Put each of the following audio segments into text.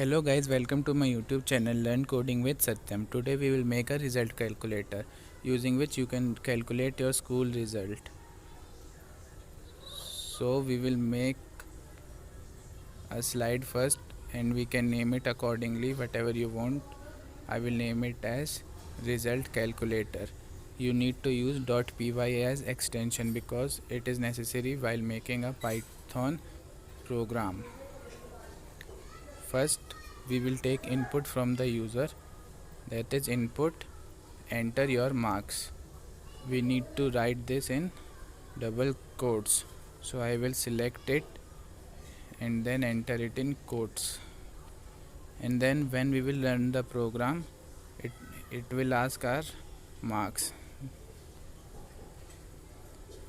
Hello guys, welcome to my YouTube channel Learn Coding with Satyam. Today we will make a result calculator using which you can calculate your school result. So we will make a slide first and we can name it accordingly whatever you want. I will name it as result calculator. You need to use .py as extension because it is necessary while making a Python program. First we will take input from the user, that is input, enter your marks. We need to write this in double quotes, so I will select it and then enter it in quotes, and then when we will run the program, it, it will ask our marks.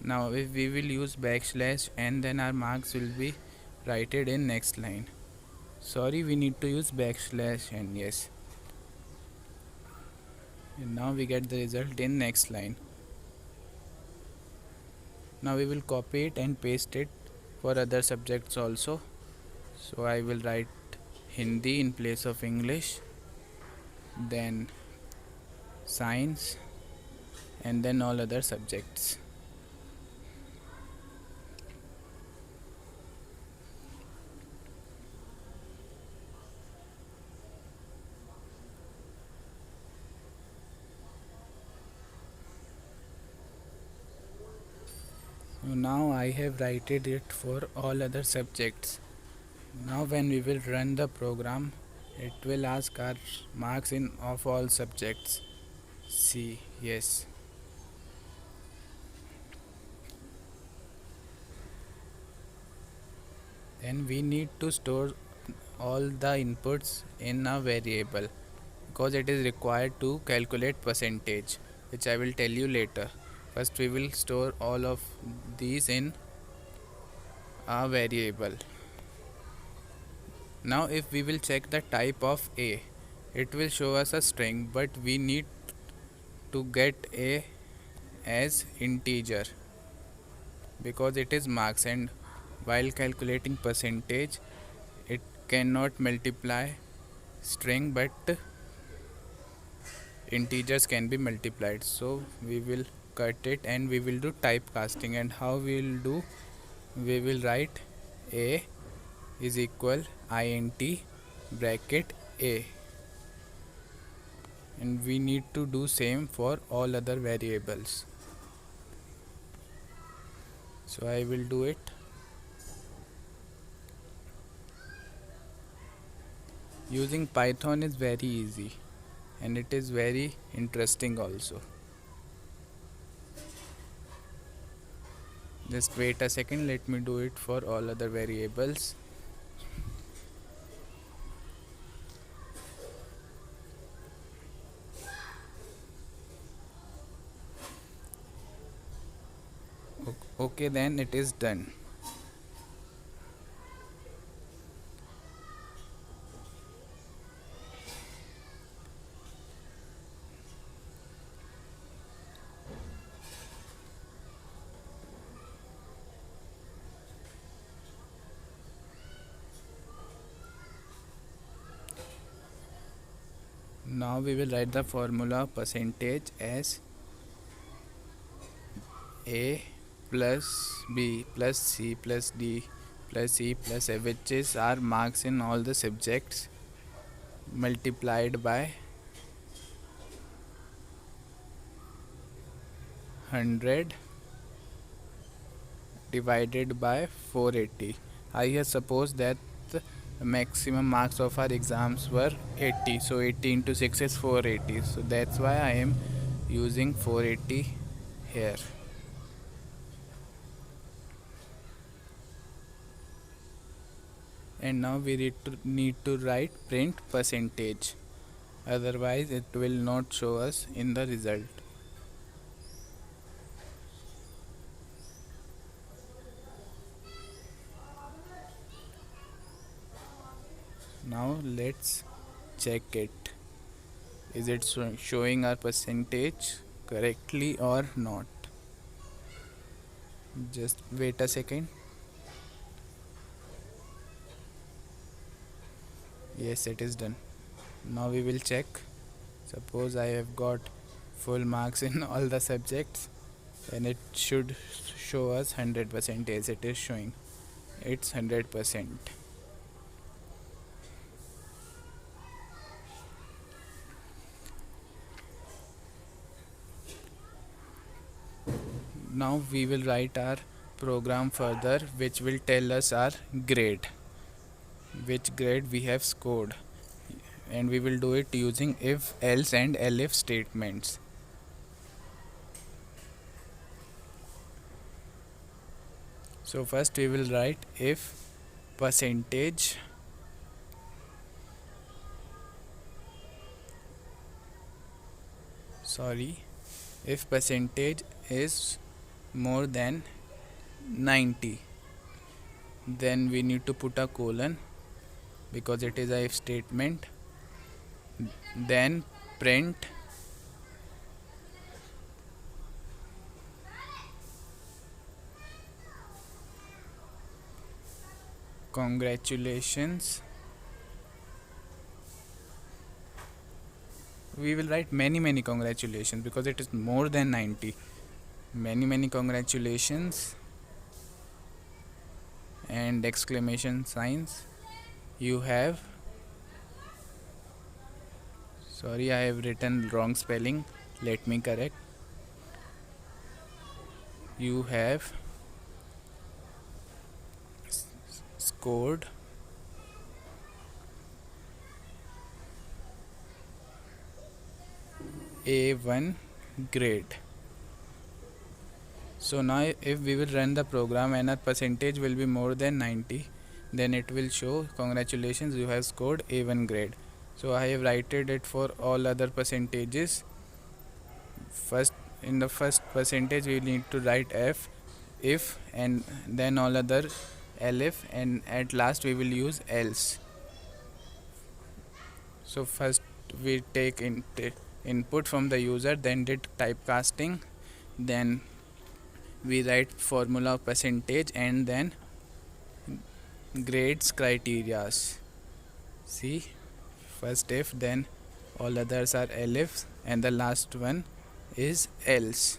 Now if we will use backslash and then our marks will be written in next line. Sorry, we need to use backslash and yes, and now we get the result in next line. Now we will copy it and paste it for other subjects also. So I will write Hindi in place of English, then science, and then all other subjects. So now I have written it for all other subjects. Now when we will run the program, it will ask our marks in of all subjects. See, yes. Then we need to store all the inputs in a variable because it is required to calculate percentage, which I will tell you later. First we will store all of these in a variable. Now if we will check the type of A, it will show us a string, but we need to get A as integer because it is marks, and while calculating percentage it cannot multiply string, but integers can be multiplied. So we will cut it and we will do typecasting. And how we will do, we will write A is equal int bracket A, and we need to do same for all other variables. So I will do it. Using Python is very easy and it is very interesting also. Just wait a second, let me do it for all other variables. Okay, then it is done. Now we will write the formula percentage as A plus B plus C plus D plus E plus F, which is our marks in all the subjects, multiplied by 100 divided by 480. I have supposed that the maximum marks of our exams were 80, so 80 into 6 is 480, so that's why I am using 480 here. And now we need to write print percentage, otherwise it will not show us in the result. Now let's check it. Is it showing our percentage correctly or not? Just wait a second. Yes, it is done. Now we will check. Suppose I have got full marks in all the subjects, and it should show us 100% as it is showing. It's 100%. Now we will write our program further, which will tell us our grade, which grade we have scored, and we will do it using if, else, and elif statements. So first we will write if percentage sorry if percentage is more than 90, then we need to put a colon because it is a if statement. Then print congratulations. We will write many congratulations because it is more than 90. Many congratulations and exclamation signs. You have, sorry, I have written wrong spelling, let me correct. You have scored A1 grade. So now if we will run the program and our percentage will be more than 90, then it will show congratulations, you have scored A1 grade. So I have written it for all other percentages. First, in the first percentage we need to write F, if, and then all other elif, and at last we will use else. So first we take input from the user, then did typecasting, then we write formula of percentage, and then grades criterias. See, first if, then all others are elif, and the last one is else.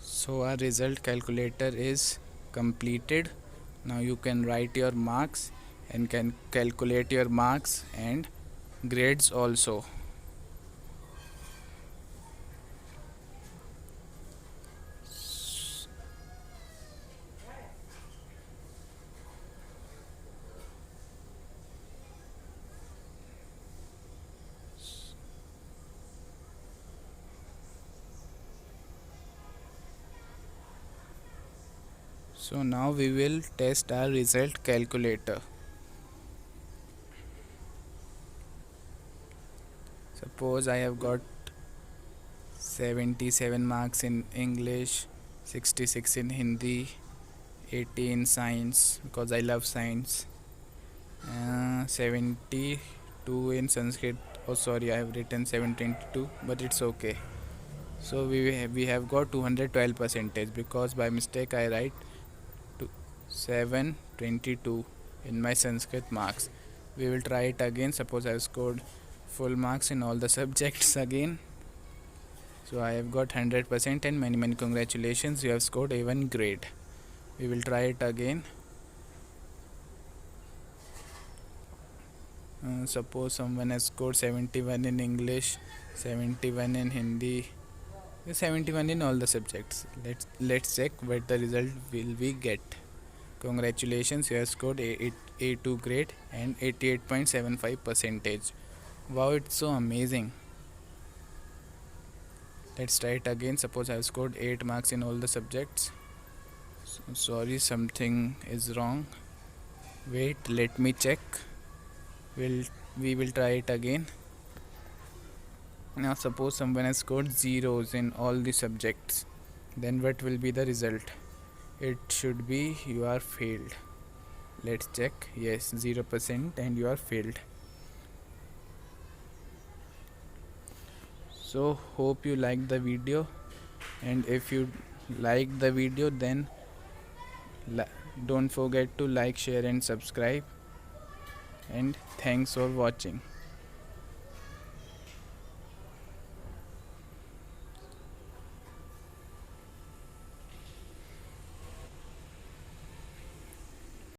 So our result calculator is completed. Now you can write your marks and can calculate your marks and grades also. So now we will test our result calculator. Suppose I have got 77 marks in English, 66 in Hindi, 80 in science because I love science, 72 in Sanskrit. Oh sorry, I have written 722, but it's okay. So we have got 212 percentage because by mistake I write 722 in my Sanskrit marks. We will try it again. Suppose I have scored full marks in all the subjects again. So I have got 100% and many congratulations, you have scored A1 grade. We will try it again. Suppose someone has scored 71 in English, 71 in Hindi, 71 in all the subjects. Let's check what the result will we get. Congratulations, you have scored A2 grade and 88.75 percentage. Wow, it's so amazing. Let's try it again. Suppose I have scored 8 marks in all the subjects. Sorry, something is wrong. Wait, let me check. We will try it again. Now suppose someone has scored zeros in all the subjects, then what will be the result? it should be you are failed. Let's check. Yes, 0% and you are failed. So hope you like the video, and if you like the video, then don't forget to like, share and subscribe, and thanks for watching.